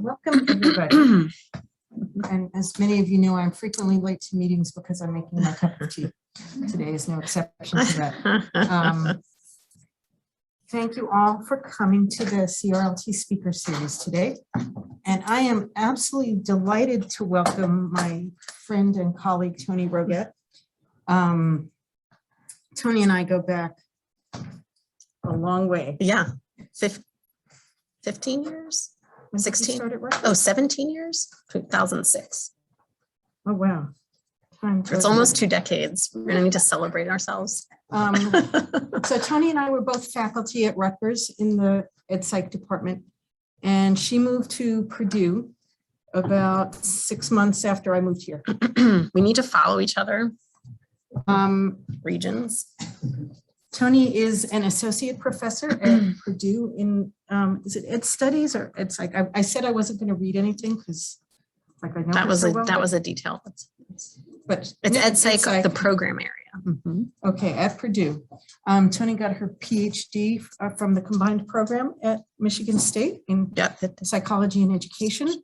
Welcome, everybody. And as many of you know, I'm frequently late to meetings because I'm making my cup of tea. Today is no exception to that. Thank you all for coming to the CRLT speaker series today. And I am absolutely delighted to welcome my friend and colleague, Toni Rogat. Toni and I go back a long way. Yeah, 15 years? 16? Right? Oh, 17 years? 2006. Oh, wow. It's almost 2 decades. We're going to need to celebrate ourselves. So Toni and I were both faculty at Rutgers in the Ed Psych department, and she moved to Purdue about 6 months after I moved here. We need to follow each other. Regions. Toni is an associate professor at Purdue in, is it Ed Studies or Ed Psych? I said I wasn't going to read anything because like I know that was so a well, that was a detail. But it's Ed Psych, the program area. Okay, at Purdue. Toni got her PhD from the combined program at Michigan State in psychology and education.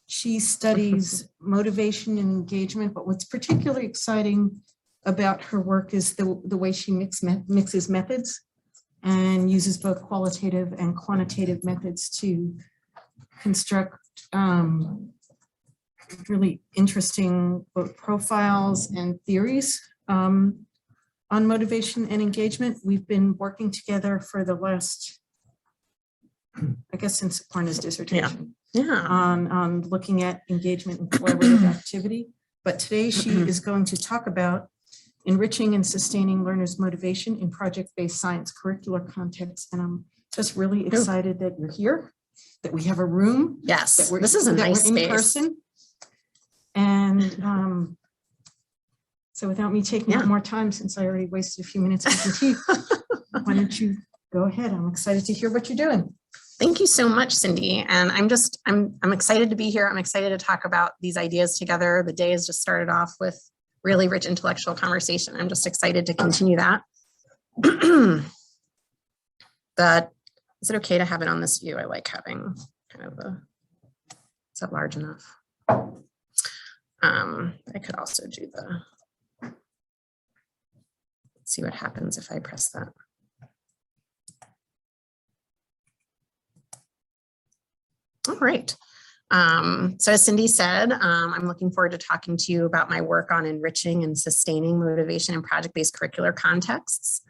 She studies motivation and engagement, but what's particularly exciting about her work is the way she mixes methods and uses both qualitative and quantitative methods to construct really interesting both profiles and theories on motivation and engagement. We've been working together for the last, I guess, since Aparna's dissertation on looking at engagement and collaborative activity. But today she is going to talk about enriching and sustaining learners' motivation in project-based science curricular contexts. And I'm just really excited that you're here, that we have a room. Yes, that this is a nice in space. Person. And so without me taking up more time, since I already wasted a few minutes making tea, why don't you go ahead? I'm excited to hear what you're doing. Thank you so much, Cindy. And I'm excited to be here. I'm excited to talk about these ideas together. The day has just started off with really rich intellectual conversation. I'm just excited to continue that. But is it okay to have it on this view? I like having kind of is that large enough? I could also do let's see what happens if I press that. All right. So as Cindy said, I'm looking forward to talking to you about my work on enriching and sustaining motivation in project-based curricular contexts.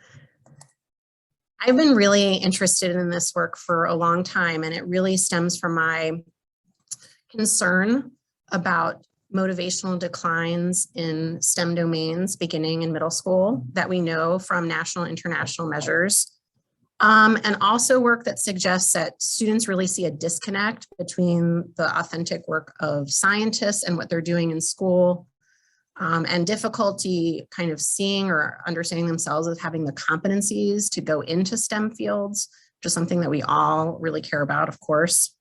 I've been really interested in this work for a long time, and it really stems from my concern about motivational declines in STEM domains beginning in middle school that we know from national and international measures. And also work that suggests that students really see a disconnect between the authentic work of scientists and what they're doing in school, and difficulty kind of seeing or understanding themselves as having the competencies to go into STEM fields, which is something that we all really care about, of course.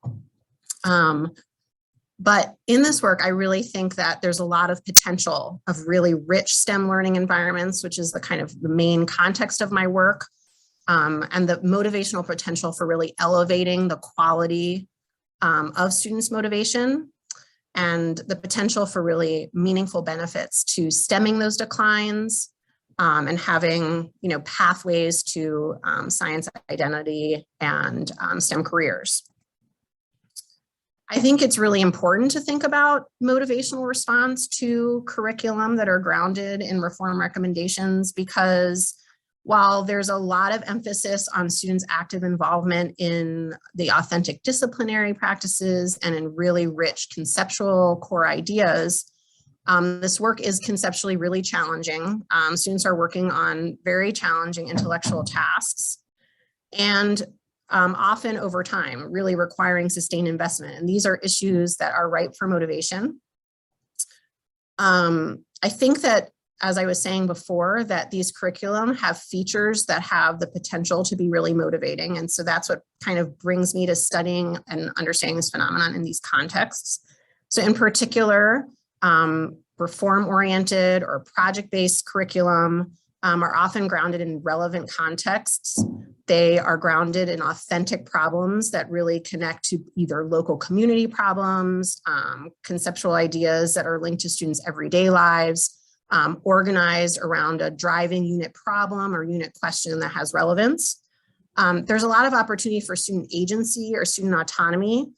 But in this work, I really think that there's a lot of potential of really rich STEM learning environments, which is the kind of the main context of my work. And the motivational potential for really elevating the quality of students' motivation and the potential for really meaningful benefits to stemming those declines and having, pathways to science identity and STEM careers. I think it's really important to think about motivational response to curriculum that are grounded in reform recommendations, because while there's a lot of emphasis on students' active involvement in the authentic disciplinary practices and in really rich conceptual core ideas, this work is conceptually really challenging. Students are working on very challenging intellectual tasks and often over time, really requiring sustained investment. And these are issues that are ripe for motivation. I think that, as I was saying before, that these curriculum have features that have the potential to be really motivating. And so that's what kind of brings me to studying and understanding this phenomenon in these contexts. So in particular, reform-oriented or project-based curriculum are often grounded in relevant contexts. They are grounded in authentic problems that really connect to either local community problems, conceptual ideas that are linked to students' everyday lives, organized around a driving unit problem or unit question that has relevance. There's a lot of opportunity for student agency or student autonomy,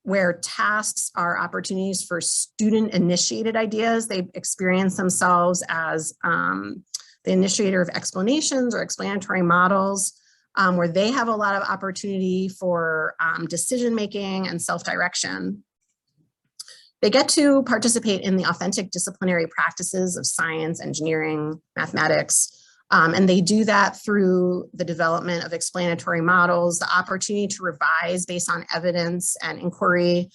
where tasks are opportunities for student-initiated ideas. They experience themselves as the initiator of explanations or explanatory models, where they have a lot of opportunity for decision-making and self-direction. They get to participate in the authentic disciplinary practices of science, engineering, mathematics, and they do that through the development of explanatory models, the opportunity to revise based on evidence and inquiry.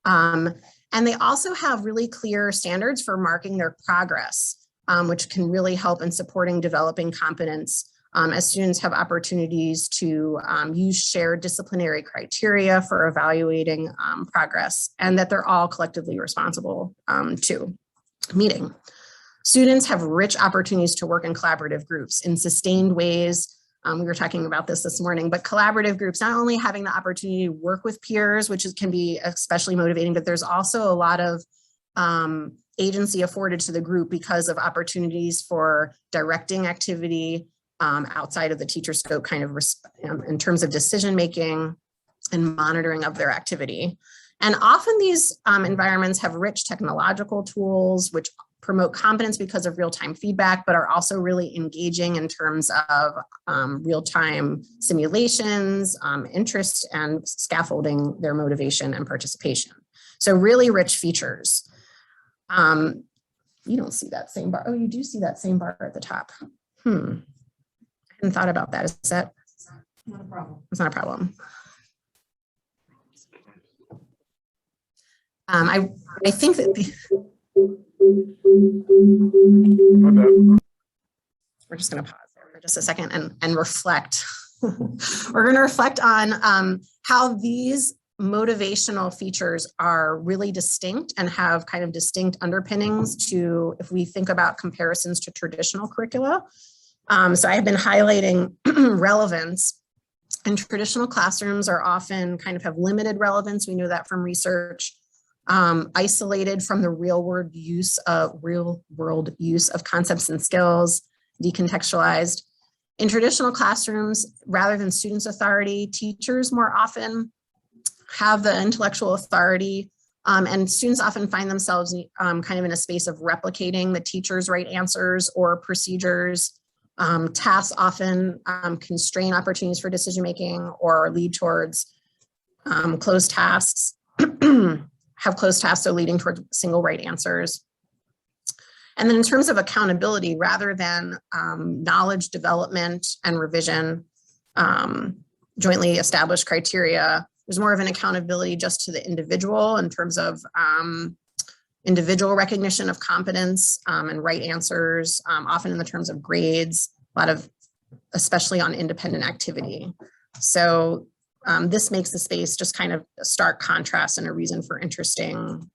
And they also have really clear standards for marking their progress, which can really help in supporting developing competence as students have opportunities to use shared disciplinary criteria for evaluating progress, and that they're all collectively responsible to meeting. Students have rich opportunities to work in collaborative groups in sustained ways. We were talking about this morning, but collaborative groups, not only having the opportunity to work with peers, which can be especially motivating, but there's also a lot of agency afforded to the group because of opportunities for directing activity outside of the teacher scope, kind of in terms of decision-making and monitoring of their activity. And often these environments have rich technological tools, which promote competence because of real-time feedback, but are also really engaging in terms of real-time simulations, interest, and scaffolding their motivation and participation. So really rich features. You don't see that same bar. Oh, you do see that same bar at the top. I hadn't thought about that. Is that Not a problem. It's not a problem. I think that we're just going to pause there for just a second and reflect. We're going to reflect on how these motivational features are really distinct and have kind of distinct underpinnings to, if we think about comparisons to traditional curricula. So I've been highlighting relevance, and traditional classrooms are often kind of have limited relevance. We know that from research. Isolated from the real world use of concepts and skills, decontextualized. In traditional classrooms, rather than students' authority, teachers more often have the intellectual authority, and students often find themselves kind of in a space of replicating the teacher's right answers or procedures. Tasks often constrain opportunities for decision-making or lead towards closed tasks. Have closed tasks, so leading towards single right answers. And then in terms of accountability, rather than knowledge development and revision, jointly established criteria, there's more of an accountability just to the individual in terms of individual recognition of competence and right answers, often in the terms of grades, a lot of, especially on independent activity. So this makes the space just kind of a stark contrast and a reason for interesting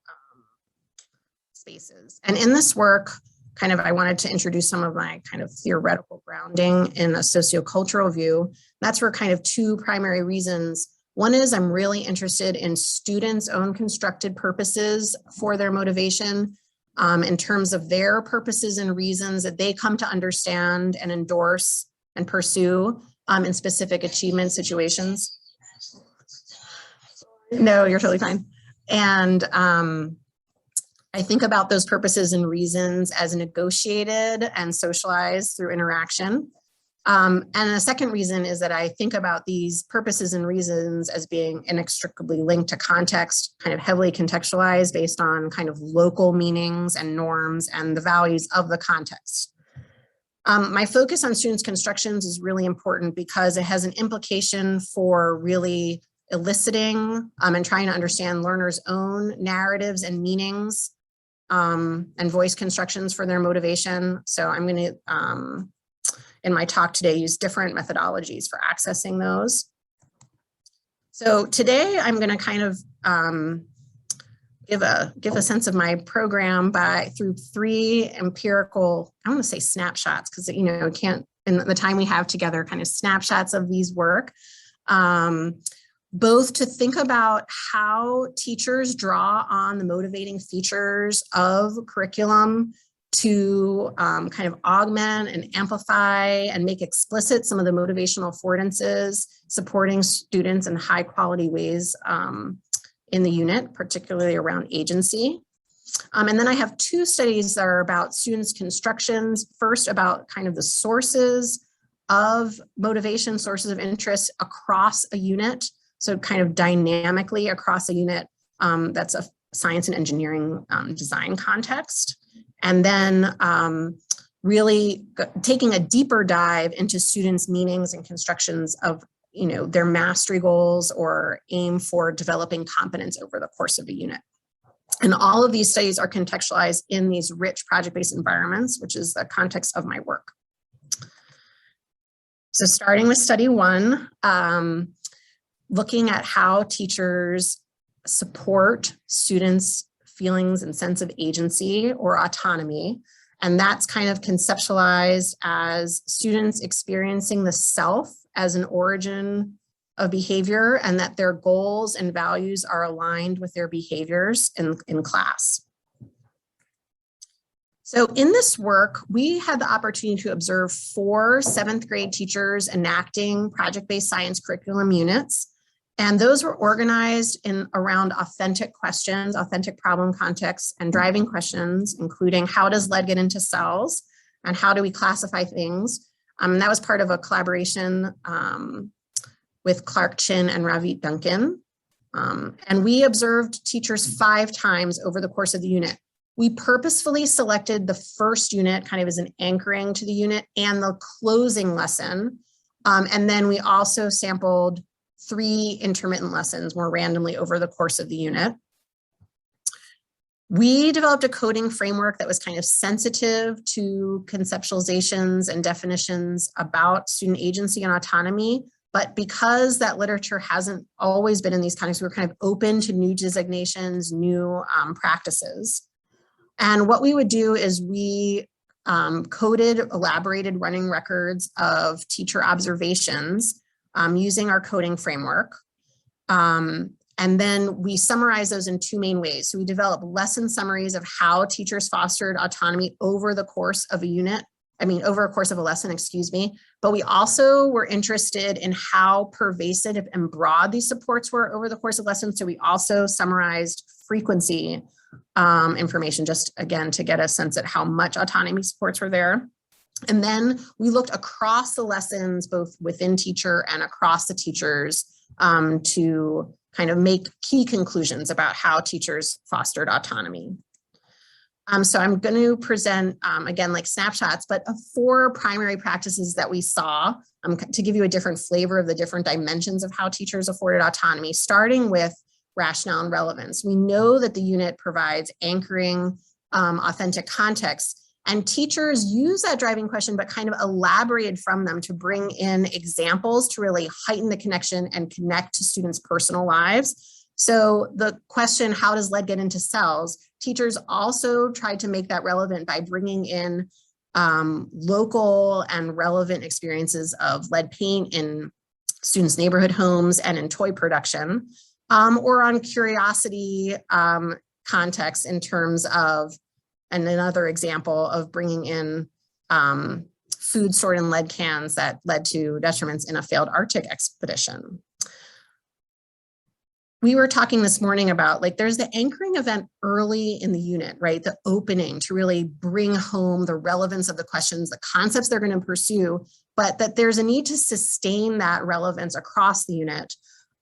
spaces. And in this work, kind of, I wanted to introduce some of my kind of theoretical grounding in a sociocultural view. That's for kind of two primary reasons. One is I'm really interested in students' own constructed purposes for their motivation in terms of their purposes and reasons that they come to understand and endorse and pursue in specific achievement situations. No, you're totally fine. And I think about those purposes and reasons as negotiated and socialized through interaction. And a second reason is that I think about these purposes and reasons as being inextricably linked to context, kind of heavily contextualized based on kind of local meanings and norms and the values of the context. My focus on students' constructions is really important because it has an implication for really eliciting and trying to understand learners' own narratives and meanings and voice constructions for their motivation. So I'm going to, in my talk today, use different methodologies for accessing those. So today I'm going to kind of give a sense of my program through 3 empirical, I want to say snapshots, because can't in the time we have together, kind of snapshots of these work, both to think about how teachers draw on the motivating features of curriculum to kind of augment and amplify and make explicit some of the motivational affordances supporting students in high quality ways in the unit, particularly around agency. And then I have 2 studies that are about students' constructions. First, about kind of the sources of motivation, sources of interest across a unit. So kind of dynamically across a unit that's a science and engineering design context. And then really taking a deeper dive into students' meanings and constructions of their mastery goals or aim for developing competence over the course of a unit. And all of these studies are contextualized in these rich project-based environments, which is the context of my work. So starting with study 1, looking at how teachers support students' feelings and sense of agency or autonomy. And that's kind of conceptualized as students experiencing the self as an origin of behavior, and that their goals and values are aligned with their behaviors in class. So in this work, we had the opportunity to observe 4 7th grade teachers enacting project-based science curriculum units. And those were organized around authentic questions, authentic problem contexts, and driving questions, including how does lead get into cells and how do we classify things? That was part of a collaboration with Clark Chin and Ravit Duncan. And we observed teachers 5 times over the course of the unit. We purposefully selected the first unit kind of as an anchoring to the unit and the closing lesson. And then we also sampled 3 intermittent lessons more randomly over the course of the unit. We developed a coding framework that was kind of sensitive to conceptualizations and definitions about student agency and autonomy. But because that literature hasn't always been in these contexts, we're kind of open to new designations, new practices. And what we would do is we coded, elaborated running records of teacher observations using our coding framework. And then we summarize those in 2 main ways. So we developed lesson summaries of how teachers fostered autonomy over the course of a unit, over a course of a lesson, excuse me. But we also were interested in how pervasive and broad these supports were over the course of lessons. So we also summarized frequency information, just again, to get a sense at how much autonomy supports were there. And then we looked across the lessons, both within teacher and across the teachers to kind of make key conclusions about how teachers fostered autonomy. So I'm going to present, again, like snapshots, but 4 primary practices that we saw to give you a different flavor of the different dimensions of how teachers afforded autonomy, starting with rationale and relevance. We know that the unit provides anchoring, authentic context, and teachers use that driving question, but kind of elaborated from them to bring in examples to really heighten the connection and connect to students' personal lives. So the question, how does lead get into cells? Teachers also tried to make that relevant by bringing in local and relevant experiences of lead paint in students' neighborhood homes and in toy production, or on curiosity context in terms of, and another example of bringing in food stored in lead cans that led to detriments in a failed Arctic expedition. We were talking this morning about, like, there's the anchoring event early in the unit, right? The opening to really bring home the relevance of the questions, the concepts they're going to pursue, but that there's a need to sustain that relevance across the unit.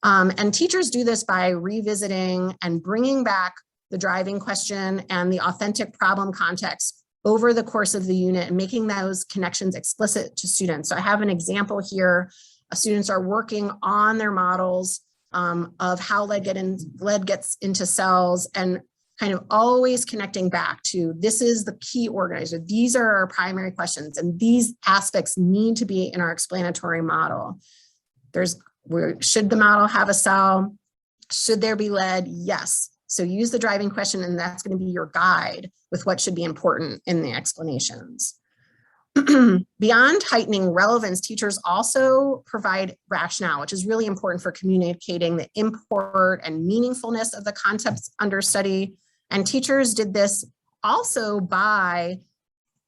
And teachers do this by revisiting and bringing back the driving question and the authentic problem context over the course of the unit and making those connections explicit to students. So I have an example here. Students are working on their models of how lead gets into cells, and kind of always connecting back to, this is the key organizer. These are our primary questions, and these aspects need to be in our explanatory model. Should the model have a cell? Should there be lead? Yes. So use the driving question, and that's going to be your guide with what should be important in the explanations. Beyond heightening relevance, teachers also provide rationale, which is really important for communicating the import and meaningfulness of the concepts under study. And teachers did this also by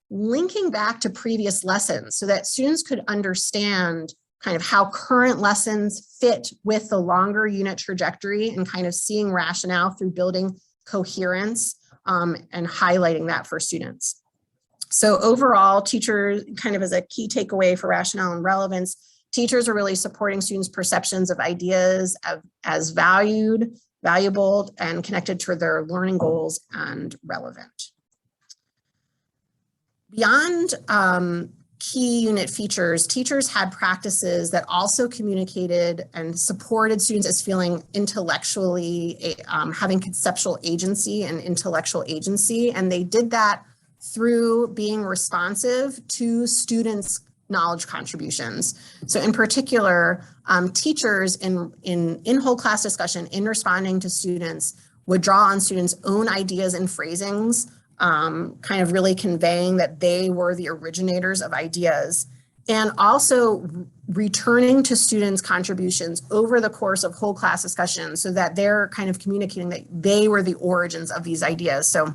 linking back to previous lessons so that students could understand kind of how current lessons fit with the longer unit trajectory, and kind of seeing rationale through building coherence and highlighting that for students. So overall, teachers, kind of as a key takeaway for rationale and relevance, teachers are really supporting students' perceptions of ideas as valuable, and connected to their learning goals and relevant. Beyond key unit features, teachers had practices that also communicated and supported students as feeling intellectually, having conceptual agency and intellectual agency. And they did that through being responsive to students' knowledge contributions. So in particular, teachers in whole class discussion, in responding to students, would draw on students' own ideas and phrasings, kind of really conveying that they were the originators of ideas, and also returning to students' contributions over the course of whole class discussion so that they're kind of communicating that they were the origins of these ideas. So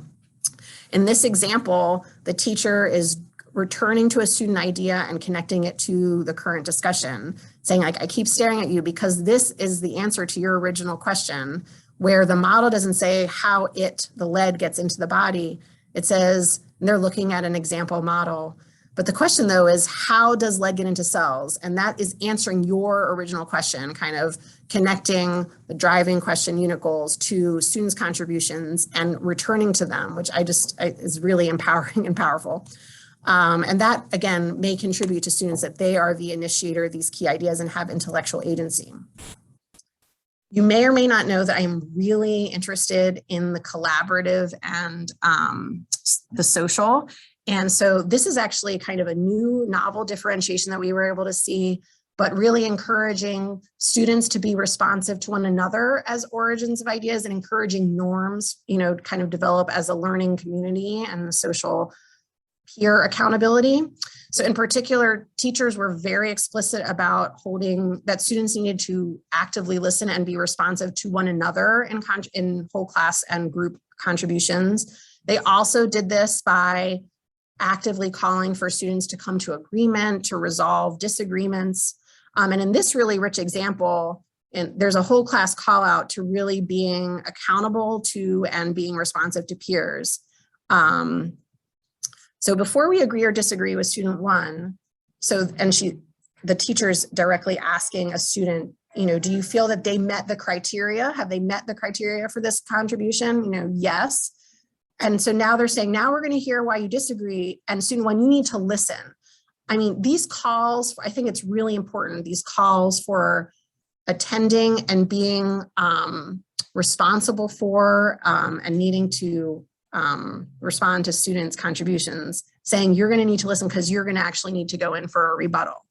in this example, the teacher is returning to a student idea and connecting it to the current discussion, saying, like, I keep staring at you because this is the answer to your original question, where the model doesn't say how the lead gets into the body. It says, they're looking at an example model. But the question, though, is how does lead get into cells? And that is answering your original question, kind of connecting the driving question unit goals to students' contributions and returning to them, which is really empowering and powerful. And that, again, may contribute to students that they are the initiator of these key ideas and have intellectual agency. You may or may not know that I am really interested in the collaborative and the social. And so this is actually kind of a new novel differentiation that we were able to see, but really encouraging students to be responsive to one another as origins of ideas, and encouraging norms, kind of develop as a learning community and the social peer accountability. So in particular, teachers were very explicit about holding that students needed to actively listen and be responsive to one another in whole class and group contributions. They also did this by actively calling for students to come to agreement, to resolve disagreements. And in this really rich example, there's a whole class call out to really being accountable to and being responsive to peers. So before we agree or disagree with student one, the teacher's directly asking a student, do you feel that they met the criteria? Have they met the criteria for this contribution? Yes. And so now they're saying, now we're going to hear why you disagree. And student one, you need to listen. I mean, these calls, I think it's really important, these calls for attending and being responsible for and needing to respond to students' contributions, saying you're going to need to listen because you're going to actually need to go in for a rebuttal.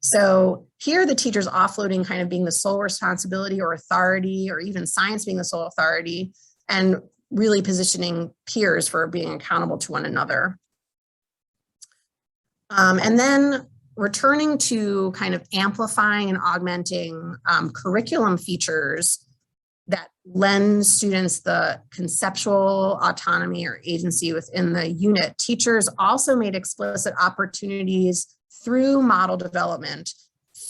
So here the teacher's offloading kind of being the sole responsibility or authority, or even science being the sole authority, and really positioning peers for being accountable to one another. And then returning to kind of amplifying and augmenting curriculum features that lend students the conceptual autonomy or agency within the unit. Teachers also made explicit opportunities through model development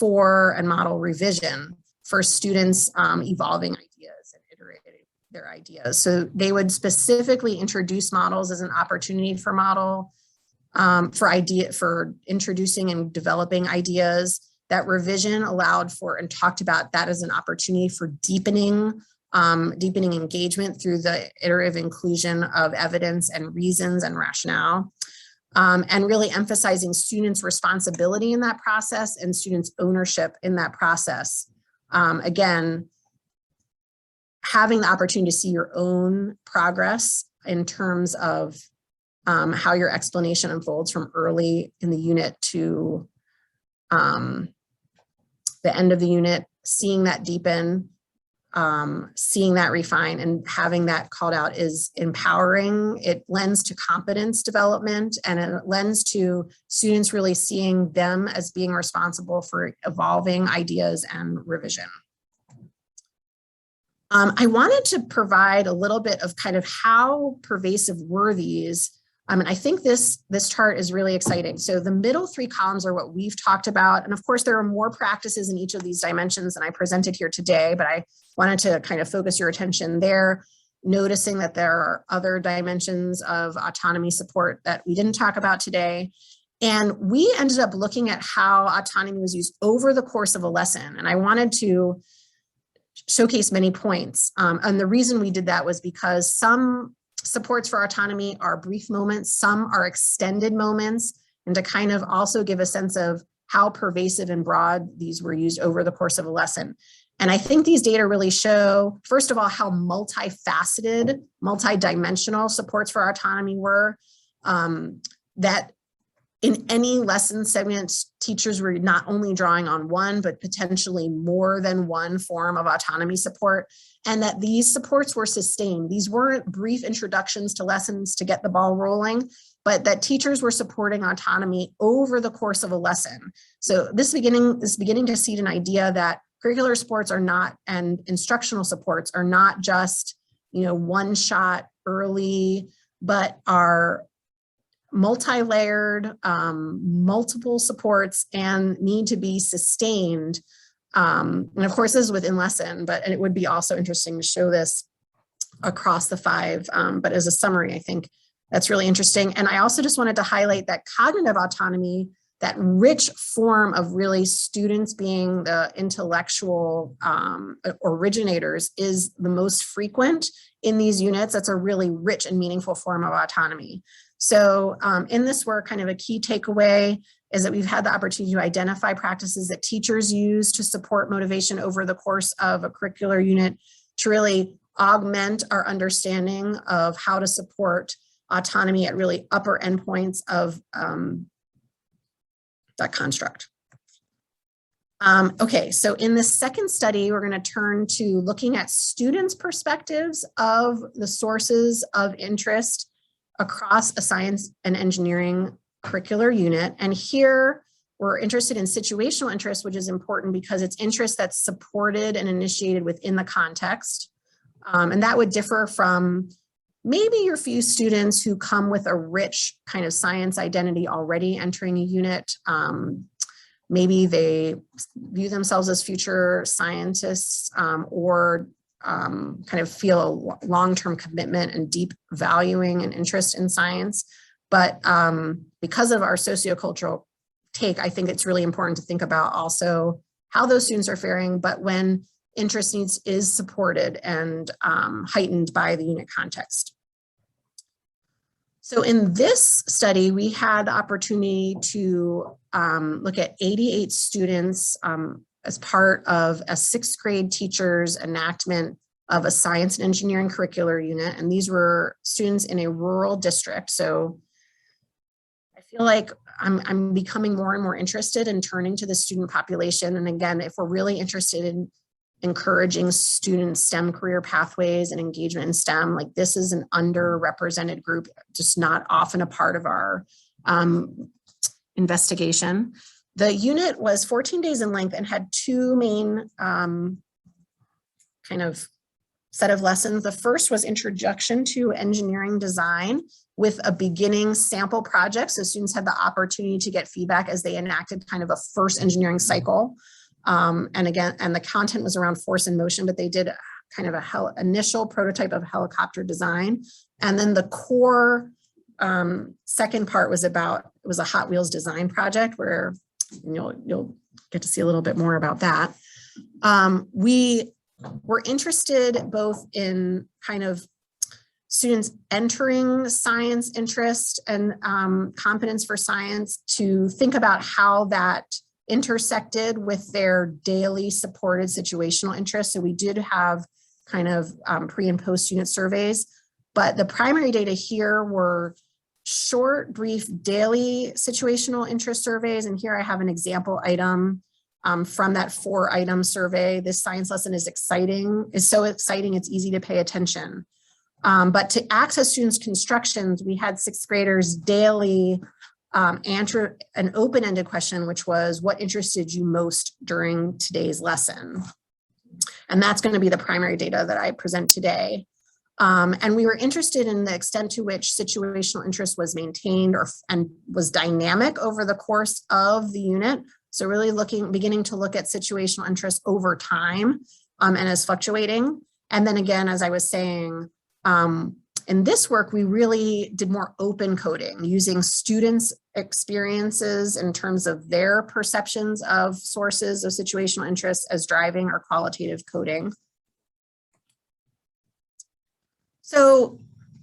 and model revision for students evolving ideas and iterating their ideas. So they would specifically introduce models as an opportunity for for introducing and developing ideas. That revision allowed for and talked about that as an opportunity for deepening engagement through the iterative inclusion of evidence and reasons and rationale, and really emphasizing students' responsibility in that process and students' ownership in that process. Again, having the opportunity to see your own progress in terms of how your explanation unfolds from early in the unit to the end of the unit, seeing that deepen, seeing that refine and having that called out is empowering. It lends to competence development, and it lends to students really seeing them as being responsible for evolving ideas and revision. I wanted to provide a little bit of kind of how pervasive were these. And I think this chart is really exciting. So the middle three columns are what we've talked about. And of course, there are more practices in each of these dimensions than I presented here today, but I wanted to kind of focus your attention there, noticing that there are other dimensions of autonomy support that we didn't talk about today. And we ended up looking at how autonomy was used over the course of a lesson. And I wanted to showcase many points. And the reason we did that was because some supports for autonomy are brief moments, some are extended moments, and to kind of also give a sense of how pervasive and broad these were used over the course of a lesson. And I think these data really show, first of all, how multifaceted, multidimensional supports for autonomy were, that in any lesson segment, teachers were not only drawing on one, but potentially more than one form of autonomy support, and that these supports were sustained. These weren't brief introductions to lessons to get the ball rolling, but that teachers were supporting autonomy over the course of a lesson. So this is beginning to seed an idea that curricular supports are not, and instructional supports are not just, one shot early, but are multi-layered, multiple supports, and need to be sustained. And of course, this is within lesson, but it would be also interesting to show this across the five. But as a summary, I think that's really interesting. And I also just wanted to highlight that cognitive autonomy, that rich form of really students being the intellectual originators, is the most frequent in these units. That's a really rich and meaningful form of autonomy. So in this work, kind of a key takeaway is that we've had the opportunity to identify practices that teachers use to support motivation over the course of a curricular unit to really augment our understanding of how to support autonomy at really upper endpoints of that construct. Okay, so in the second study, we're going to turn to looking at students' perspectives of the sources of interest across a science and engineering curricular unit. And here we're interested in situational interest, which is important because it's interest that's supported and initiated within the context. And that would differ from maybe your few students who come with a rich kind of science identity already entering a unit. Maybe they view themselves as future scientists, or kind of feel a long-term commitment and deep valuing and interest in science. But because of our sociocultural take, I think it's really important to think about also how those students are faring, but when interest needs is supported and heightened by the unit context. So in this study, we had the opportunity to look at 88 students as part of a 6th grade teacher's enactment of a science and engineering curricular unit. And these were students in a rural district. So I feel like I'm becoming more and more interested in turning to the student population. And again, if we're really interested in encouraging student STEM career pathways and engagement in STEM, like this is an underrepresented group, just not often a part of our investigation. The unit was 14 days in length and had two main kind of set of lessons. The first was Introduction to Engineering Design with a beginning sample project. So students had the opportunity to get feedback as they enacted kind of a first engineering cycle. And the content was around force and motion, but they did kind of a initial prototype of helicopter design. And then the core second part was it was a Hot Wheels design project where you'll get to see a little bit more about that. We were interested both in kind of students entering science interest and competence for science to think about how that intersected with their daily supported situational interests. So we did have kind of pre and post unit surveys, but the primary data here were short, brief, daily situational interest surveys. And here I have an example item from that 4-item survey. This science lesson is so exciting, it's easy to pay attention. But to access students' constructions, we had 6th graders daily answer an open-ended question, which was, what interested you most during today's lesson? And that's going to be the primary data that I present today. And we were interested in the extent to which situational interest was maintained and was dynamic over the course of the unit. So really beginning to look at situational interest over time and as fluctuating. And then again, as I was saying, in this work, we really did more open coding using students' experiences in terms of their perceptions of sources of situational interest as driving our qualitative coding. So,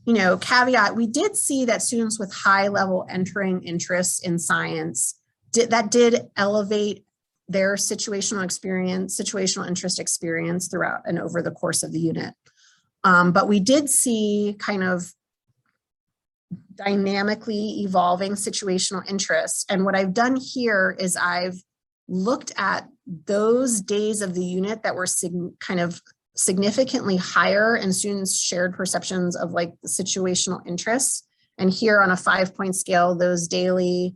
caveat, we did see that students with high level entering interest in science did elevate their situational interest experience throughout and over the course of the unit. But we did see kind of dynamically evolving situational interests. And what I've done here is I've looked at those days of the unit that were kind of significantly higher in students' shared perceptions of like the situational interests. And here on a 5-point scale, those daily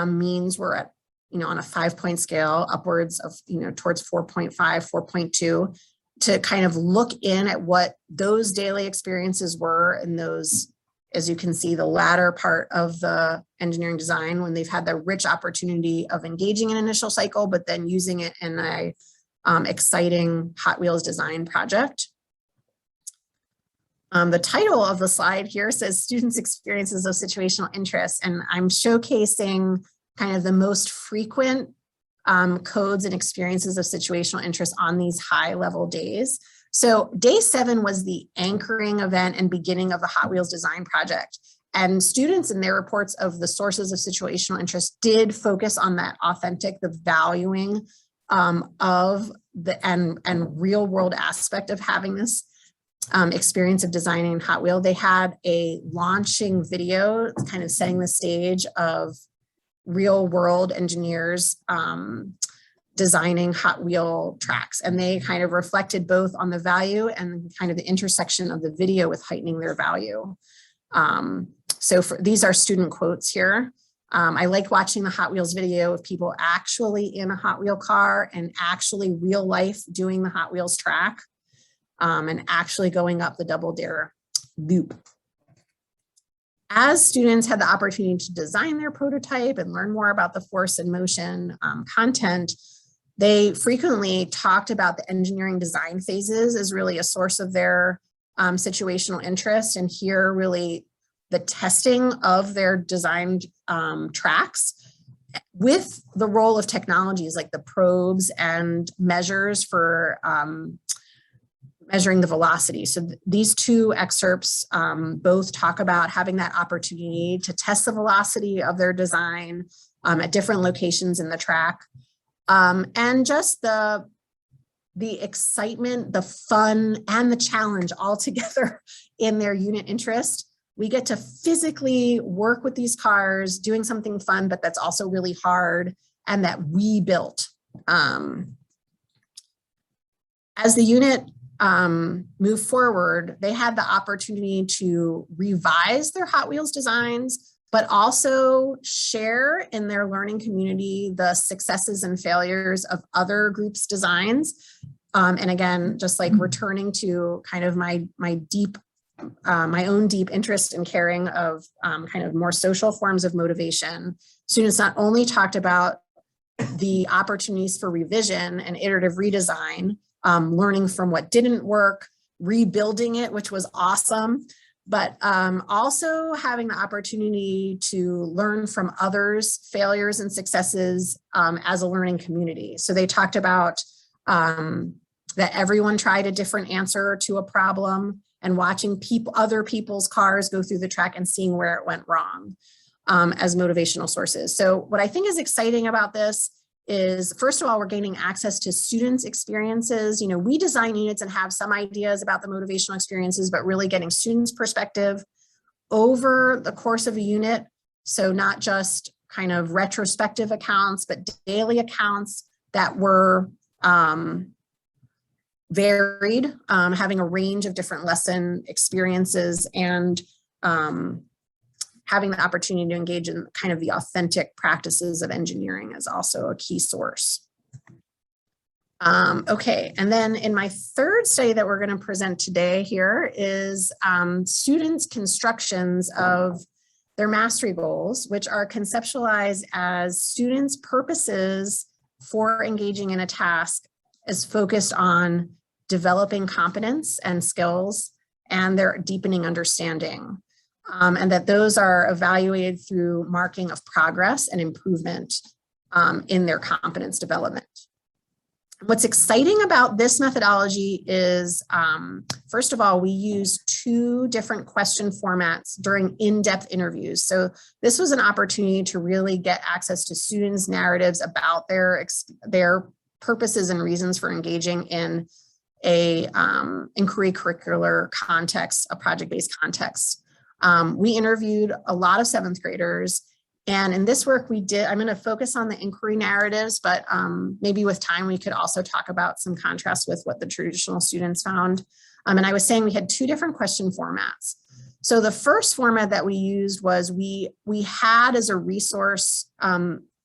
means were at, on a 5-point scale upwards of, towards 4.5, 4.2, to kind of look in at what those daily experiences were in those, as you can see, the latter part of the engineering design, when they've had the rich opportunity of engaging in initial cycle, but then using it in a exciting Hot Wheels design project. The title of the slide here says Students' Experiences of Situational Interest, and I'm showcasing kind of the most frequent codes and experiences of situational interest on these high level days. So day 7 was the anchoring event and beginning of the Hot Wheels design project. And students in their reports of the sources of situational interest did focus on that authentic, the valuing of the and real world aspect of having this experience of designing Hot Wheel. They had a launching video kind of setting the stage of real world engineers designing Hot Wheel tracks. And they kind of reflected both on the value and kind of the intersection of the video with heightening their value. These are student quotes here. I like watching the Hot Wheels video of people actually in a Hot Wheel car and actually real life doing the Hot Wheels track and actually going up the Double Dare loop. As students had the opportunity to design their prototype and learn more about the force and motion content, they frequently talked about the engineering design phases as really a source of their situational interest. And here really the testing of their designed tracks with the role of technologies like the probes and measures for measuring the velocity. So these two excerpts both talk about having that opportunity to test the velocity of their design at different locations in the track. And just the excitement, the fun, and the challenge all together in their unit interest. We get to physically work with these cars, doing something fun, but that's also really hard and that we built. As the unit moved forward, they had the opportunity to revise their Hot Wheels designs, but also share in their learning community the successes and failures of other groups' designs. And again, just like returning to kind of my own deep interest in caring of kind of more social forms of motivation, students not only talked about the opportunities for revision and iterative redesign, learning from what didn't work, rebuilding it, which was awesome, but also having the opportunity to learn from others' failures and successes as a learning community. So they talked about that everyone tried a different answer to a problem and watching other people's cars go through the track and seeing where it went wrong as motivational sources. So what I think is exciting about this is, first of all, we're gaining access to students' experiences. You know, we design units and have some ideas about the motivational experiences, but really getting students' perspective over the course of a unit. So not just kind of retrospective accounts, but daily accounts, that were varied, having a range of different lesson experiences, and having the opportunity to engage in kind of the authentic practices of engineering is also a key source. Okay, and then in my third study that we're going to present today here is students' constructions of their mastery goals, which are conceptualized as students' purposes for engaging in a task is focused on developing competence and skills and their deepening understanding. And that those are evaluated through marking of progress and improvement in their competence development. What's exciting about this methodology is, first of all, we use 2 different question formats during in-depth interviews. So this was an opportunity to really get access to students' narratives about their purposes and reasons for engaging in a inquiry curricular context, a project-based context. We interviewed a lot of 7th graders. And in this work I'm going to focus on the inquiry narratives, but maybe with time we could also talk about some contrast with what the traditional students found. And I was saying we had 2 different question formats. So the first format that we used was we had as a resource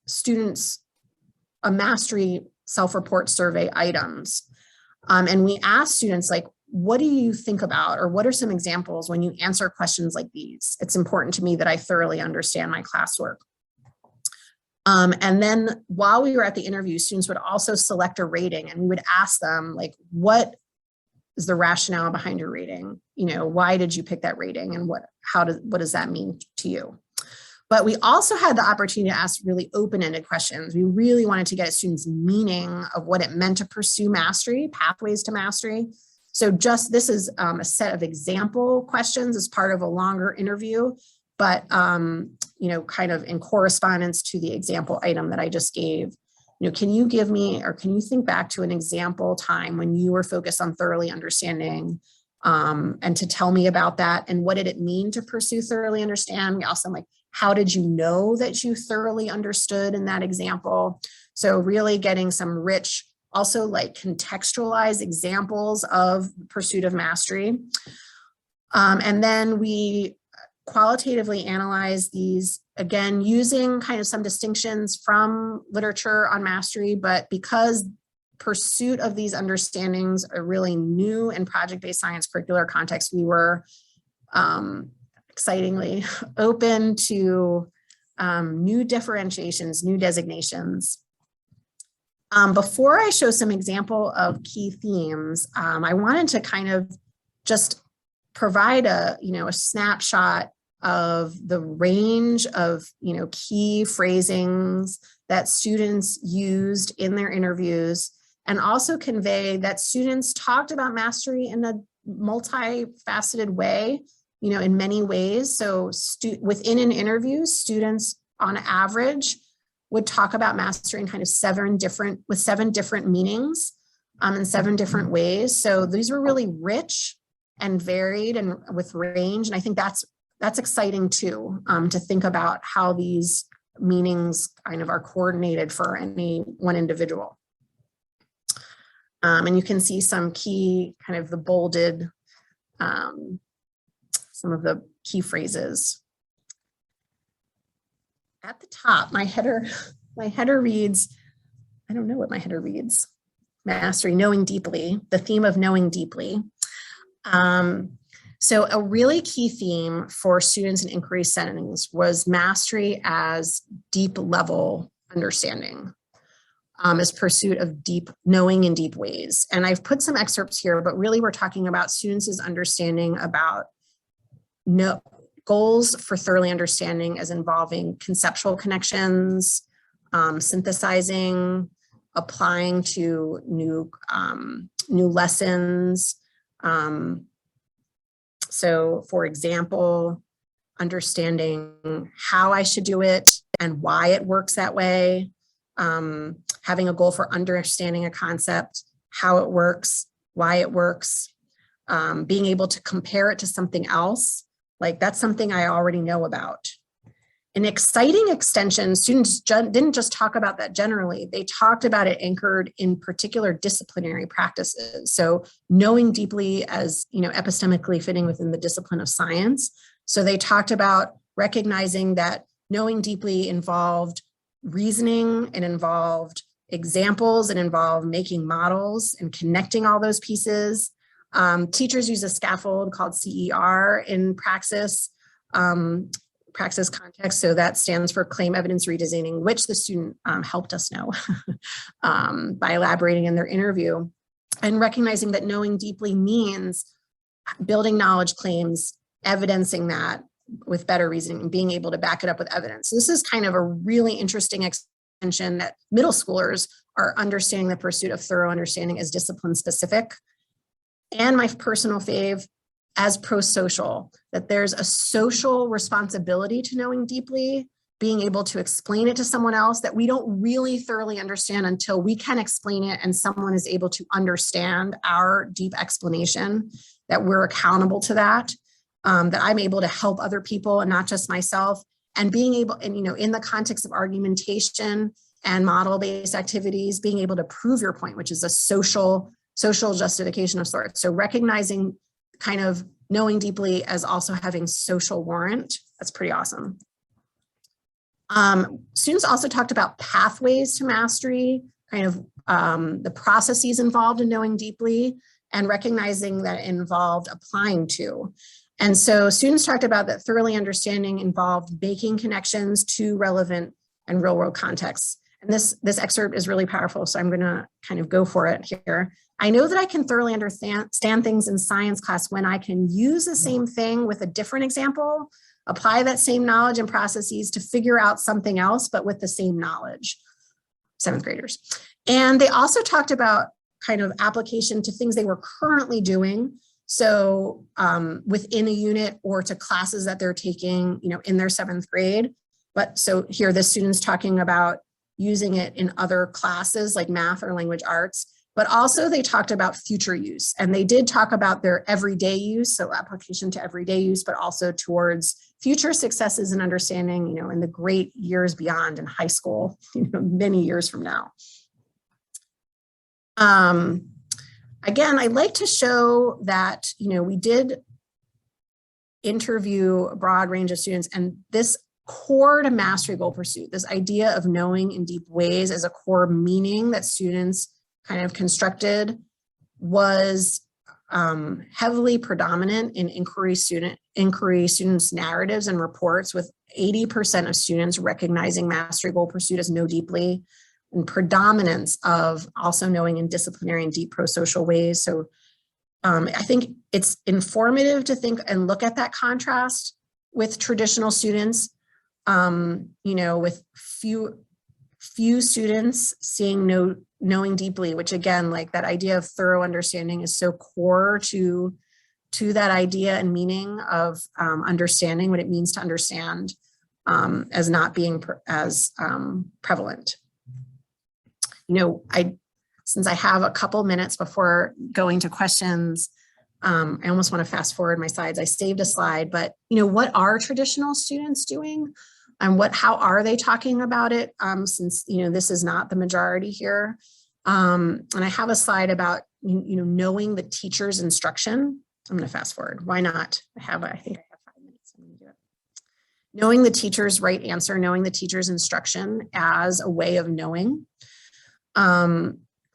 students a mastery self-report survey items. And we asked students, like, what do you think about, or what are some examples when you answer questions like these? It's important to me that I thoroughly understand my classwork. And then while we were at the interview, students would also select a rating, and we would ask them, like, what is the rationale behind your rating? You know, why did you pick that rating, and what does that mean to you? But we also had the opportunity to ask really open-ended questions. We really wanted to get students' meaning of what it meant to pursue mastery, pathways to mastery. So this is a set of example questions as part of a longer interview, but you know, kind of in correspondence to the example item that I just gave. You know, can you give me, or can you think back to an example time when you were focused on thoroughly understanding, and to tell me about that, and what did it mean to pursue thoroughly understand? We also like, how did you know that you thoroughly understood in that example? So really getting some rich, also like contextualized examples of pursuit of mastery. And then we qualitatively analyze these, again, using kind of some distinctions from literature on mastery, but because pursuit of these understandings are really new in project-based science curricular context, we were excitingly open to new differentiations, new designations. Before I show some example of key themes, I wanted to kind of just provide a snapshot of the range of, key phrasings that students used in their interviews, and also convey that students talked about mastery in a multifaceted way, in many ways. So within an interview, students on average would talk about mastery in kind of 7 different meanings in 7 different ways. So these were really rich and varied and with range. And I think that's exciting too, to think about how these meanings kind of are coordinated for any one individual. And you can see some key kind of the bolded, some of the key phrases. At the top, my header reads, I don't know what my header reads. Mastery, knowing deeply, the theme of knowing deeply. So a really key theme for students in inquiry settings was mastery as deep level understanding, as pursuit of deep knowing in deep ways. And I've put some excerpts here, but really we're talking about students' understanding about goals for thoroughly understanding as involving conceptual connections, synthesizing, applying to new lessons. So for example, understanding how I should do it and why it works that way, having a goal for understanding a concept, how it works, why it works, being able to compare it to something else. Like that's something I already know about. An exciting extension, students didn't just talk about that generally, they talked about it anchored in particular disciplinary practices. So knowing deeply as, epistemically fitting within the discipline of science. So they talked about recognizing that knowing deeply involved reasoning, it involved examples, it involved making models and connecting all those pieces. Teachers use a scaffold called CER in praxis. Praxis context, so that stands for claim evidence redesigning, which the student helped us know by elaborating in their interview, and recognizing that knowing deeply means building knowledge claims, evidencing that with better reasoning, and being able to back it up with evidence. So this is kind of a really interesting extension that middle schoolers are understanding the pursuit of thorough understanding as discipline specific. And my personal fave, as pro-social, that there's a social responsibility to knowing deeply, being able to explain it to someone else that we don't really thoroughly understand until we can explain it and someone is able to understand our deep explanation, that we're accountable to that, that I'm able to help other people and not just myself, and being able, and in the context of argumentation and model-based activities, being able to prove your point, which is a social justification of sorts. So recognizing kind of knowing deeply as also having social warrant. That's pretty awesome. Students also talked about pathways to mastery, kind of the processes involved in knowing deeply, and recognizing that it involved applying to. And so students talked about that thoroughly understanding involved making connections to relevant and real world contexts. And this excerpt is really powerful, so I'm gonna kind of go for it here. I know that I can thoroughly understand things in science class when I can use the same thing with a different example, apply that same knowledge and processes to figure out something else, but with the same knowledge, 7th graders. And they also talked about kind of application to things they were currently doing. So within a unit or to classes that they're taking, in their 7th grade. But so here the students talking about using it in other classes like math or language arts. But also they talked about future use, and they did talk about their everyday use, so application to everyday use, but also towards future successes and understanding, in the great years beyond in high school, many years from now. Again, I'd like to show that, we did interview a broad range of students, and this core to mastery goal pursuit, this idea of knowing in deep ways as a core meaning that students kind of constructed, was heavily predominant in inquiry students' narratives and reports, with 80% of students recognizing mastery goal pursuit as know deeply, and predominance of also knowing in disciplinary and deep pro-social ways. So I think it's informative to think and look at that contrast with traditional students, with few students seeing knowing deeply, which again, like that idea of thorough understanding is so core to that idea and meaning of understanding what it means to understand, as not being as prevalent. Since I have a couple minutes before going to questions, I almost want to fast forward my slides. I saved a slide, but what are traditional students doing? And how are they talking about it? Since this is not the majority here, and I have a slide about knowing the teacher's instruction. I'm going to fast forward. Why not? I think I have 5 minutes. I'm going to do it. Knowing the teacher's right answer, knowing the teacher's instruction as a way of knowing.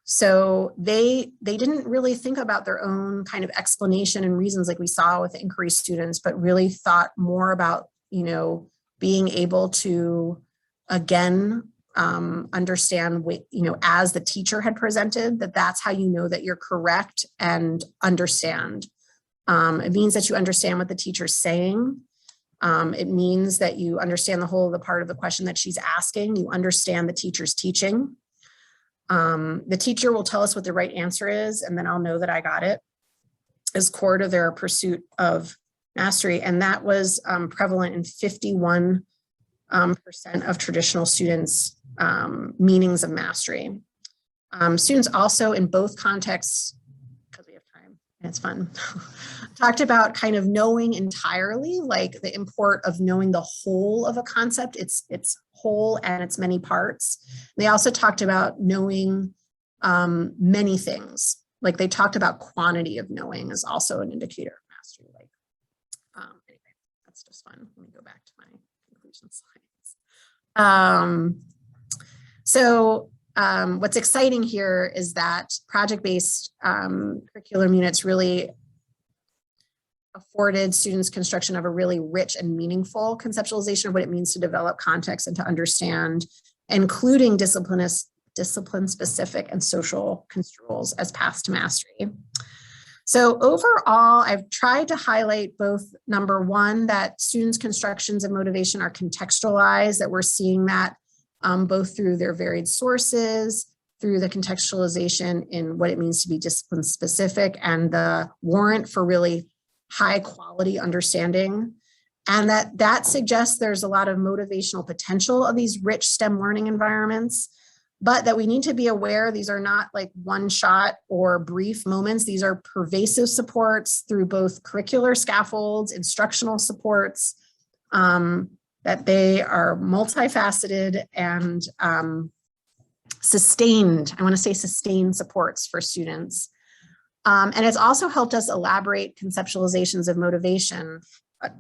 So they didn't really think about their own kind of explanation and reasons like we saw with the inquiry students, but really thought more about being able to, again, understand, as the teacher had presented, that's how you know that you're correct and understand. It means that you understand what the teacher's saying. It means that you understand the whole of the part of the question that she's asking. You understand the teacher's teaching. The teacher will tell us what the right answer is, and then I'll know that I got it, is core to their pursuit of mastery. And that was prevalent in 51% of traditional students' meanings of mastery. Students also in both contexts, because we have time, and it's fun. Talked about kind of knowing entirely, like the import of knowing the whole of a concept, its whole and its many parts. They also talked about knowing many things. Like they talked about quantity of knowing is also an indicator of mastery. Like, anyway, that's just fun. Let me go back to my conclusion slides. What's exciting here is that project-based curriculum units really afforded students construction of a really rich and meaningful conceptualization of what it means to develop context and to understand, including discipline-specific and social construals as paths to mastery. So overall, I've tried to highlight both, number one, that students' constructions of motivation are contextualized, that we're seeing that both through their varied sources, through the contextualization in what it means to be discipline specific and the warrant for really high quality understanding. And that suggests there's a lot of motivational potential of these rich STEM learning environments, but that we need to be aware these are not like one shot or brief moments. These are pervasive supports through both curricular scaffolds, instructional supports, that they are multifaceted and sustained, I want to say sustained supports for students. And it's also helped us elaborate conceptualizations of motivation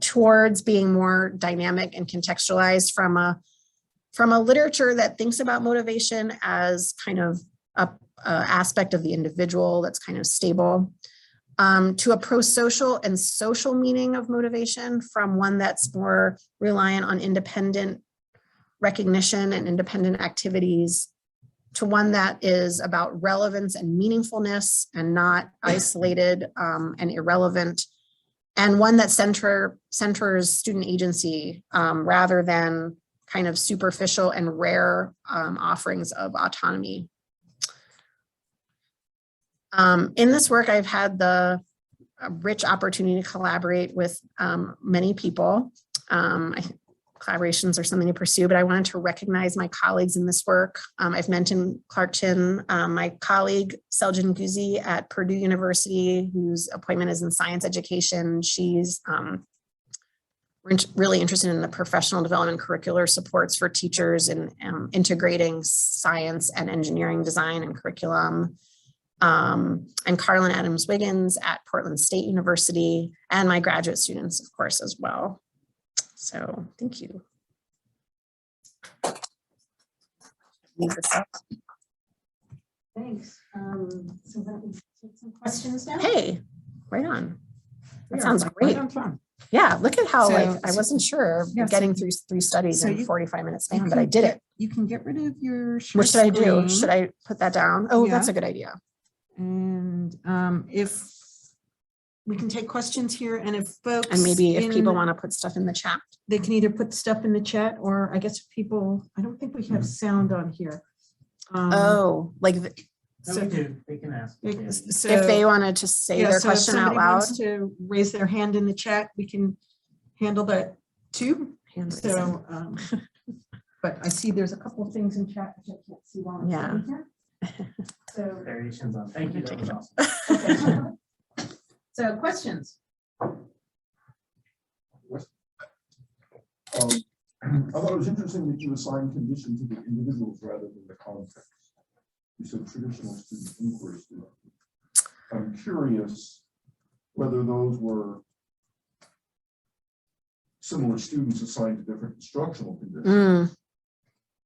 towards being more dynamic and contextualized from a literature that thinks about motivation as kind of a aspect of the individual that's kind of stable, to a pro-social and social meaning of motivation from one that's more reliant on independent recognition and independent activities, to one that is about relevance and meaningfulness and not isolated and irrelevant, and one that centers student agency rather than kind of superficial and rare offerings of autonomy. In this work, I've had the rich opportunity to collaborate with many people. Collaborations are something to pursue, but I wanted to recognize my colleagues in this work. I've mentioned Clark Chin, my colleague Seljan Guzi at Purdue University, whose appointment is in science education. She's really interested in the professional development curricular supports for teachers and integrating science and engineering design and curriculum. And Carlin Adams Wiggins at Portland State University, and my graduate students, of course, as well. So thank you. Leave this up. Thanks. So let me take some questions now. Hey, right on. That sounds great. Right on time. Yeah, look at how I So- wasn't sure getting through 3 studies in 45-minute span, but I did it. You can get rid of your share What should I do? screen. Should I put that down? Oh, Yeah. that's a good idea. And if we can take questions here, and if folks And maybe if people want to put stuff in the chat. they can either put stuff in the chat, or I guess if people, I don't think we have sound on here. Oh, like So, They can ask. so if they wanted to say yeah, their so if question out somebody loud. wants to raise their hand in the chat, we can handle that too. Hand raising. So, but I see there's a couple of things in chat which I can't see while I'm Yeah. sitting here. So, Variations on. Thank you. That was awesome. okay. So questions? I thought it was interesting that you assigned condition to the individuals rather than the context. You said traditional student inquiry student. I'm curious whether those were similar students assigned to different instructional conditions,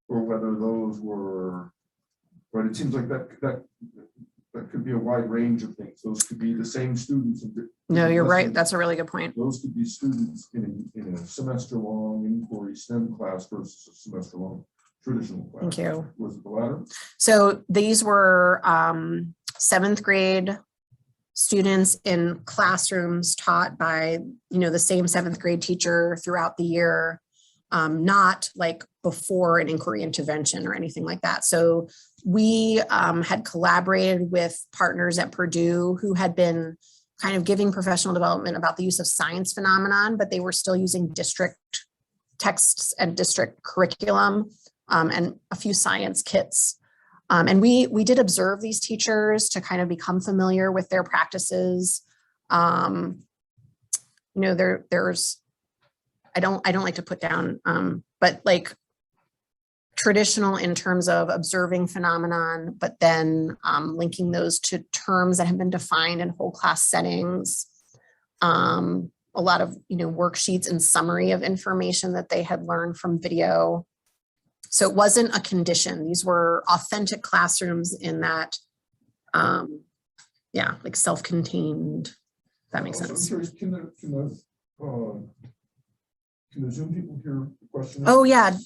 or whether those were, but it seems like that could be a wide range of things. Those could be the same students. No, you're right. That's a really good point. Those could be students in a semester-long inquiry STEM class versus a semester-long traditional class. Thank you. Was it the latter? So these were 7th grade students in classrooms taught by, the same 7th grade teacher throughout the year, not like before an inquiry intervention or anything like that. So we had collaborated with partners at Purdue who had been kind of giving professional development about the use of science phenomenon, but they were still using district texts and district curriculum and a few science kits. And we did observe these teachers to kind of become familiar with their practices. You know, there's, I don't like to put down, but like traditional in terms of observing phenomenon, but then linking those to terms that have been defined in whole class settings. A lot of, you know, worksheets and summary of information that they had learned from video. So it wasn't a condition. These were authentic classrooms in that, yeah, like self-contained, if that makes Also, I'm sense. curious, can the Zoom people hear the question? Oh yeah,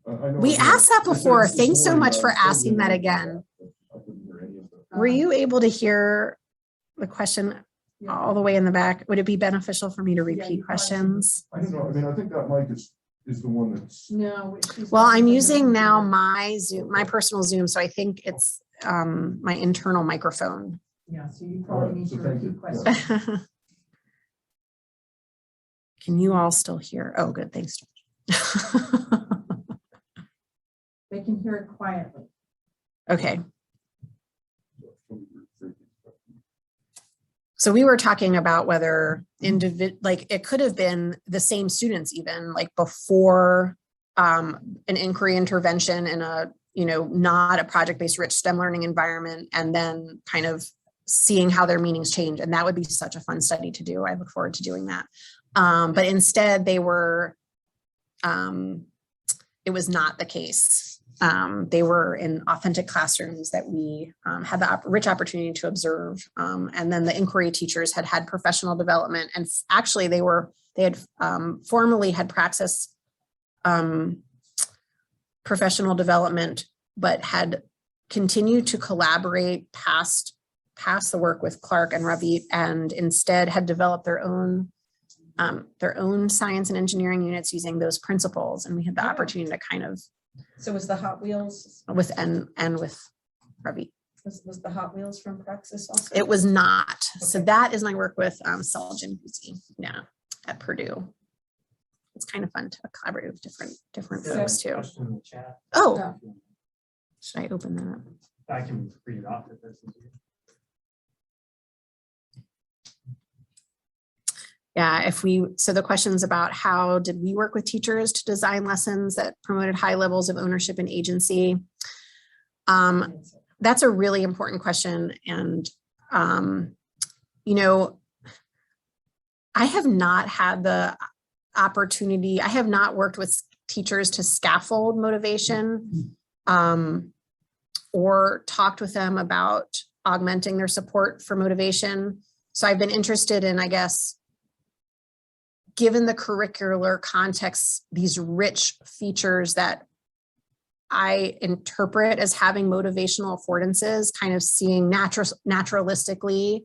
I know we I asked that said before. this Thanks so morning, much for I told asking you that I again. couldn't hear any of it. Were you able to hear the question all the way in the back? Would it be beneficial for me to repeat questions? I don't know. I mean, I think that mic is the one that's. No. Well, I'm using now my Zoom, my personal Zoom, so I think it's my internal microphone. Yeah, so you All right, probably need so to thank repeat you. questions. Can you all still hear? Oh, good, thanks. They can hear it quietly. Okay. So we were talking about whether like it could have been the same students even like before an inquiry intervention in a, you know, not a project-based rich STEM learning environment, and then kind of seeing how their meanings change. And that would be such a fun study to do. I look forward to doing that. But instead they were, it was not the case. They were in authentic classrooms that we had the rich opportunity to observe. And then the inquiry teachers had professional development, and actually they had formally had praxis professional development, but had continued to collaborate past the work with Clark and Ravi, and instead had developed their own science and engineering units using those principles. And we had the opportunity to kind of. So was the Hot Wheels? With and with Ravi. Was the Hot Wheels from Praxis also? It was not. Okay. So Okay. that is my work with Seljan yeah, at Purdue. It's kind of fun to collaborate with different folks too. Question in the chat. Oh, should I open that up? I can read it off if that's easier. Yeah, so the question's about how did we work with teachers to design lessons that promoted high levels of ownership and agency? That's a really important question. And, you know, I have not had the opportunity, I have not worked with teachers to scaffold motivation or talked with them about augmenting their support for motivation. So I've been interested in, I guess, given the curricular context, these rich features that I interpret as having motivational affordances, kind of seeing naturalistically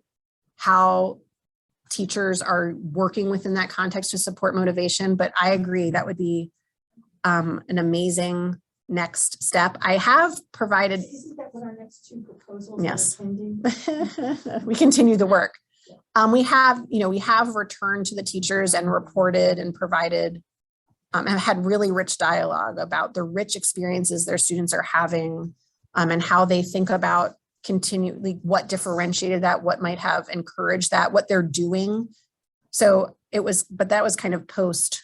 how teachers are working within that context to support motivation. But I agree that would be an amazing next step. I have provided. Isn't that what our next two proposals Yes. are pending? We continue the work. We have returned to the teachers and reported and provided and had really rich dialogue about the rich experiences their students are having and how they think about continually what differentiated that, what might have encouraged that, what they're doing. So but that was kind of post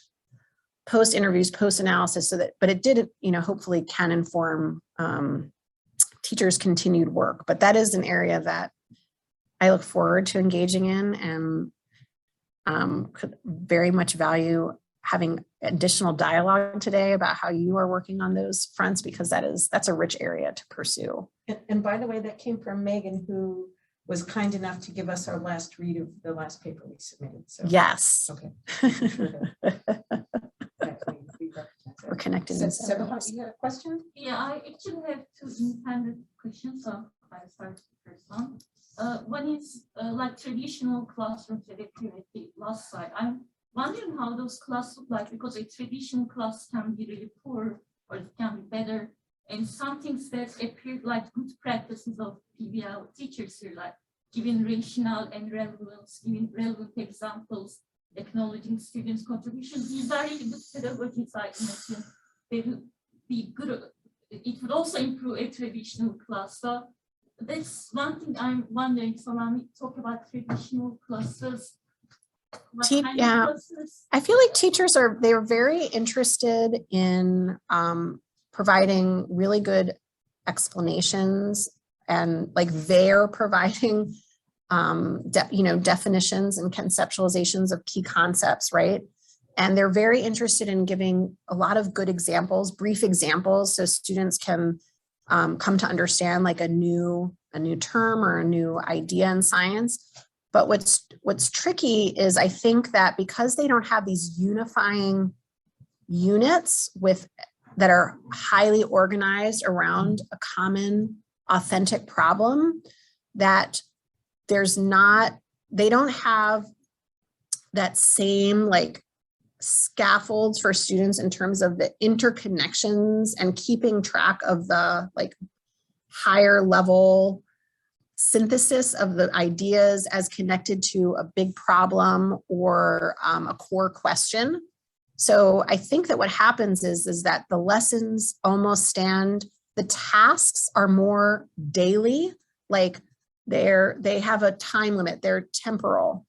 interviews, post analysis, but it did, hopefully can inform teachers' continued work. But that is an area that I look forward to engaging in, and could very much value having additional dialogue today about how you are working on those fronts, because that's a rich area to pursue. And by the way, that came from Megan, who was kind enough to give us our last read of the last paper we submitted. So Yes. Okay. We're connected. Sarah, you got a question? Yeah, I actually have two independent questions, so I start with the first one. One is like traditional classroom selectivity last slide. I'm wondering how those classes look like, because a traditional class can be really poor or it can be better. And some things that appeared like good practices of PBL teachers here, like giving rationale and relevance, giving relevant examples, acknowledging students' contributions. These are really good pedagogies, I imagine. They would be good it would also improve a traditional class. So that's one thing I'm wondering. So when we talk about traditional classes, what kind of Yeah, classes? I feel like teachers they're very interested in providing really good explanations, and like they're providing definitions and conceptualizations of key concepts, right? And they're very interested in giving a lot of good examples, brief examples, so students can come to understand like a new term or a new idea in science. But what's tricky is I think that because they don't have these unifying units that are highly organized around a common authentic problem, that they don't have that same like scaffolds for students in terms of the interconnections and keeping track of the like higher level synthesis of the ideas as connected to a big problem or a core question. So I think that what happens is that the lessons almost the tasks are more daily, like they have a time limit, they're temporal,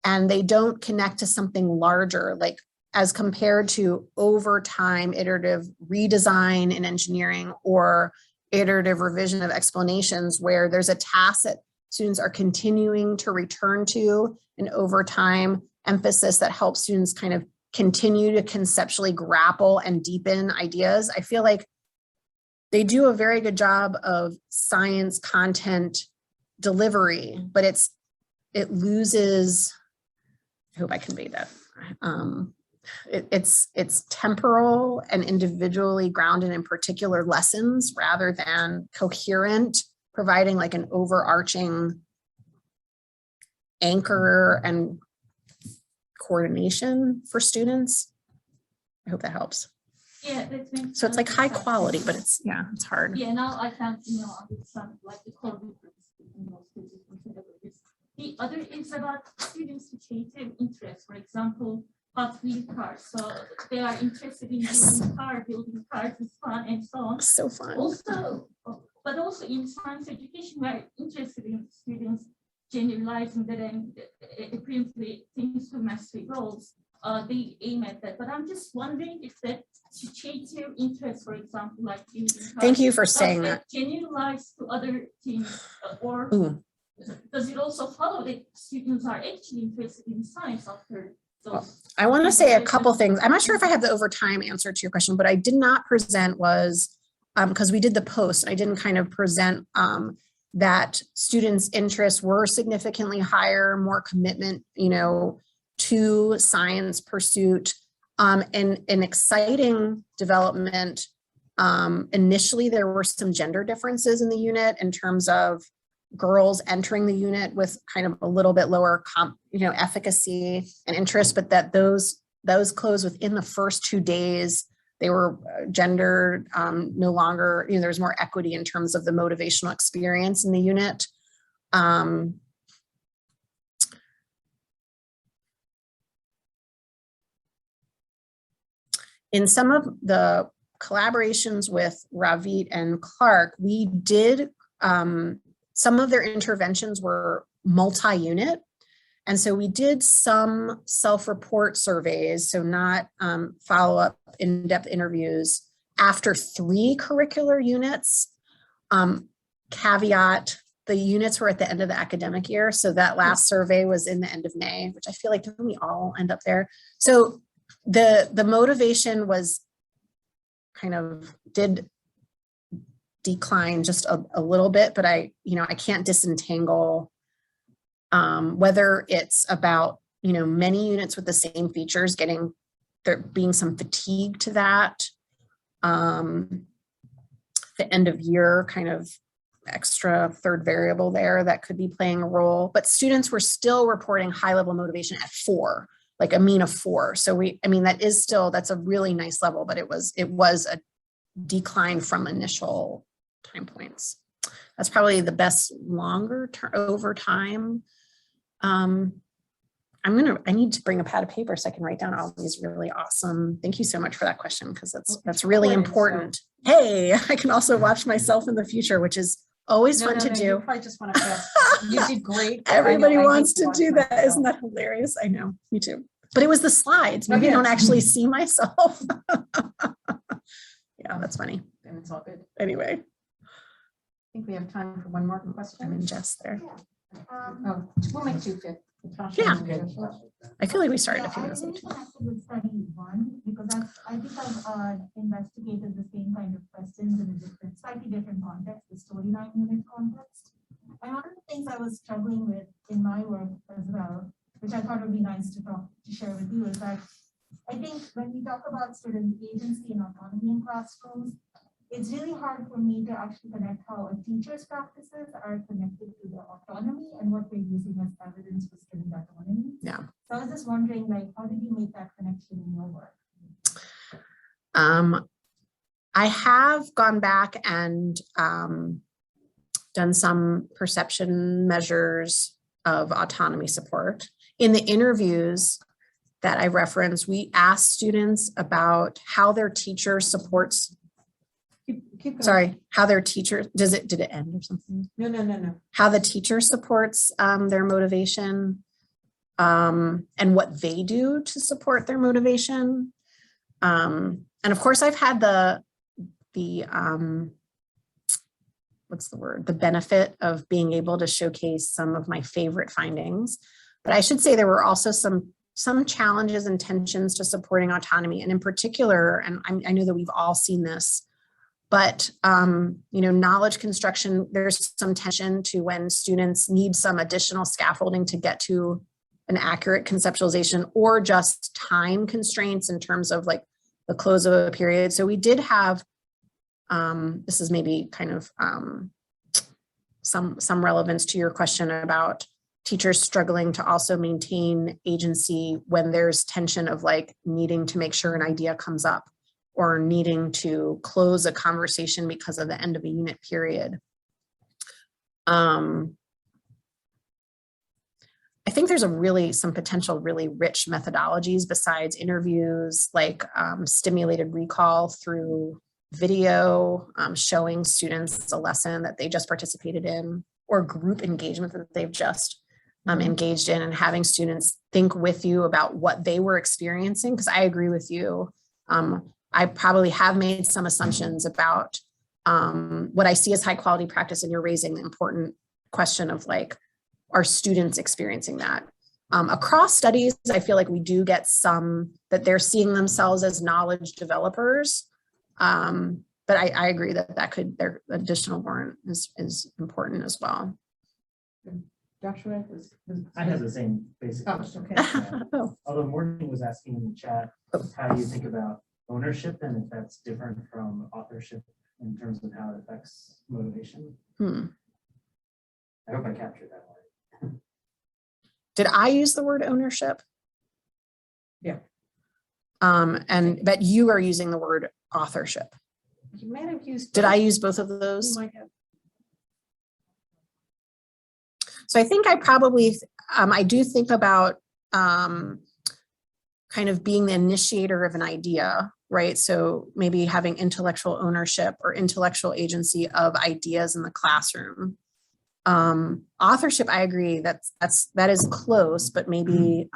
and they don't connect to something larger, like as compared to over time iterative redesign in engineering or iterative revision of explanations, where there's a task that students are continuing to return to, and over time emphasis that helps students kind of continue to conceptually grapple and deepen ideas. I feel like they do a very good job of science content delivery, but it loses, I hope I conveyed that. It's temporal and individually grounded in particular lessons rather than coherent, providing like an overarching anchor and coordination for students. I hope that helps. Yeah, that makes So it's like high sense. quality, but it's hard. Yeah, now I can understand like the core difference between those two different categories. The other is about students with creative interests. For example, Hot Wheel cars. So they are interested in building cars is fun and so on. So fun. Also, but also in science education, we are interested in students generalizing that and apparently things to mastery goals. They aim at that. But I'm just wondering if that creative interest, for example, like building cars, Thank you for does saying that. generalize to other things, or Ooh. does it also follow that students are actually interested in science after those? I want to say a couple things. I'm not sure if I have the overtime answer to your question, but I did not present was, because we did the post, I didn't kind of present that students' interests were significantly higher, more commitment, to science pursuit, and an exciting development. Initially, there were some gender differences in the unit in terms of girls entering the unit with kind of a little bit lower efficacy and interest, but that those closed within the first 2 days. They were gendered, no longer, there's more equity in terms of the motivational experience in the unit. In some of the collaborations with Ravit and Clark, we did, some of their interventions were multi-unit. And so we did some self-report surveys, so not follow-up in-depth interviews after 3 curricular units. Caveat, the units were at the end of the academic year. So that last survey was in the end of May, which I feel like don't we all end up there? So the motivation was kind of did decline just a little bit, but I can't disentangle whether it's about, many units with the same features there being some fatigue to that, the end of year kind of extra third variable there that could be playing a role, but students were still reporting high level motivation at 4, like a mean of 4. So that's a really nice level, but it was a decline from initial time points. That's probably the best longer term over time. I need to bring a pad of paper so I can write down all these really awesome. Thank you so much for that question, because that's really important. hey, I can also watch myself in the future, which is always fun to You do. probably just want to pass. You did great. Everybody I know, I wants hate to do watch that. Isn't myself. that hilarious? I know, me too. But it was the slides. Oh, Maybe I yeah. don't actually see myself. Yeah, that's funny. And it's all good. Anyway, I think we have time for one more question. I'm in Jess there. Oh, we'll make two fifth. Yeah. I feel like we started a few minutes I late. really connected with study one because I think I've investigated the same kind of questions in a different, slightly different context, the storyline unit context. And one of the things I was struggling with in my work as well, which I thought would be nice to share with you, is that I think when we talk about student agency and autonomy in classrooms, it's really hard for me to actually connect how a teacher's practices are connected to the autonomy and what we're using as evidence for student autonomy. Yeah. So I was just wondering, like, how did you make that connection in your work? I have gone back and done some perception measures of autonomy support. In the interviews that I referenced, we asked students about how their teacher supports, Keep going. sorry, how their teacher, did it end or something? No. How the teacher supports their motivation and what they do to support their motivation. And of course, I've had the what's the word? The benefit of being able to showcase some of my favorite findings. But I should say there were also some challenges and tensions to supporting autonomy. And in particular, and I know that we've all seen this, but knowledge construction, there's some tension to when students need some additional scaffolding to get to an accurate conceptualization or just time constraints in terms of like the close of a period. So we did have, this is maybe kind of some relevance to your question about teachers struggling to also maintain agency when there's tension of like needing to make sure an idea comes up or needing to close a conversation because of the end of a unit period. I think there's some potential really rich methodologies besides interviews, like stimulated recall through video, showing students a lesson that they just participated in, or group engagement that they've just engaged in, and having students think with you about what they were experiencing. Because I agree with you. I probably have made some assumptions about what I see as high quality practice, and you're raising the important question of like, are students experiencing that? Across studies, I feel like we do get some that they're seeing themselves as knowledge developers. But I agree that their additional warrant is important as well. Joshua I have the same basic Oh, question. okay. Yeah. Oh. Although Morgan was asking in the chat how you think about ownership and if that's different from authorship in terms of how it affects motivation. I hope I captured that one. Did I use the word ownership? Yeah. But you are using the word authorship. You might have used. Did I both. use both of You those? might have. So I think I probably, I do think about kind of being the initiator of an idea, right? So maybe having intellectual ownership or intellectual agency of ideas in the classroom. Authorship, I agree, that is close, but maybe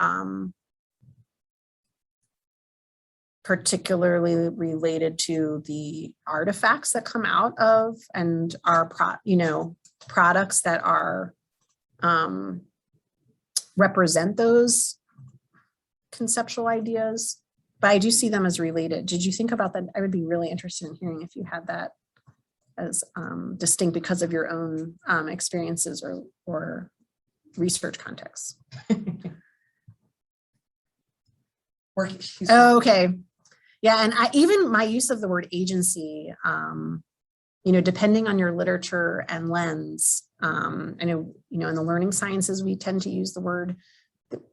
particularly related to the artifacts that come out of and our products that are represent those conceptual ideas. But I do see them as related. Did you think about that? I would be really interested in hearing if you had that as distinct because of your own experiences or research contexts. Okay. Yeah, and even my use of the word agency, depending on your literature and lens, I know, in the learning sciences, we tend to use the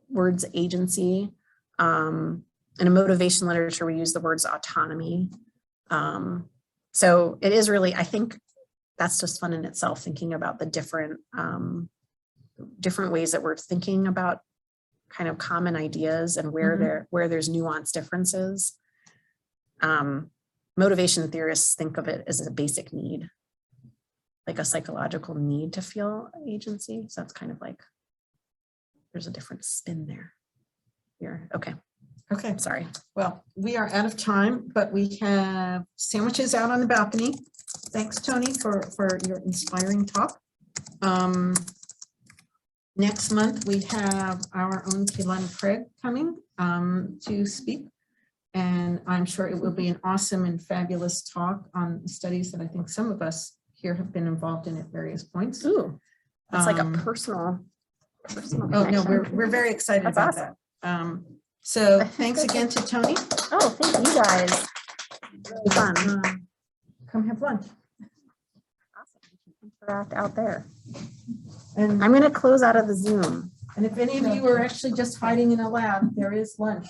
words agency. In a motivation literature, we use the words autonomy. So it is really, I think that's just fun in itself, thinking about the different ways that we're thinking about kind of common ideas and where there's nuanced differences. motivation theorists think of it as a basic need, like a psychological need to feel agency. So that's kind of like, there's a different spin there. Here, okay, Okay, sorry. well, we are out of time, but we have sandwiches out on the balcony. Thanks, Toni, for your inspiring talk. Next month, we have our own Keelan Craig coming to speak. And I'm sure it will be an awesome and fabulous talk on studies that I think some of us here have been involved in at various points. Ooh, that's like a Um, personal Oh, no, connection. we're very excited That's about awesome. that. So thanks again to Toni. Oh, thank you guys. Really fun. Come have lunch. Awesome. Interact out there. And I'm going to close out of the Zoom. if any of you are actually just hiding in a lab, there is lunch.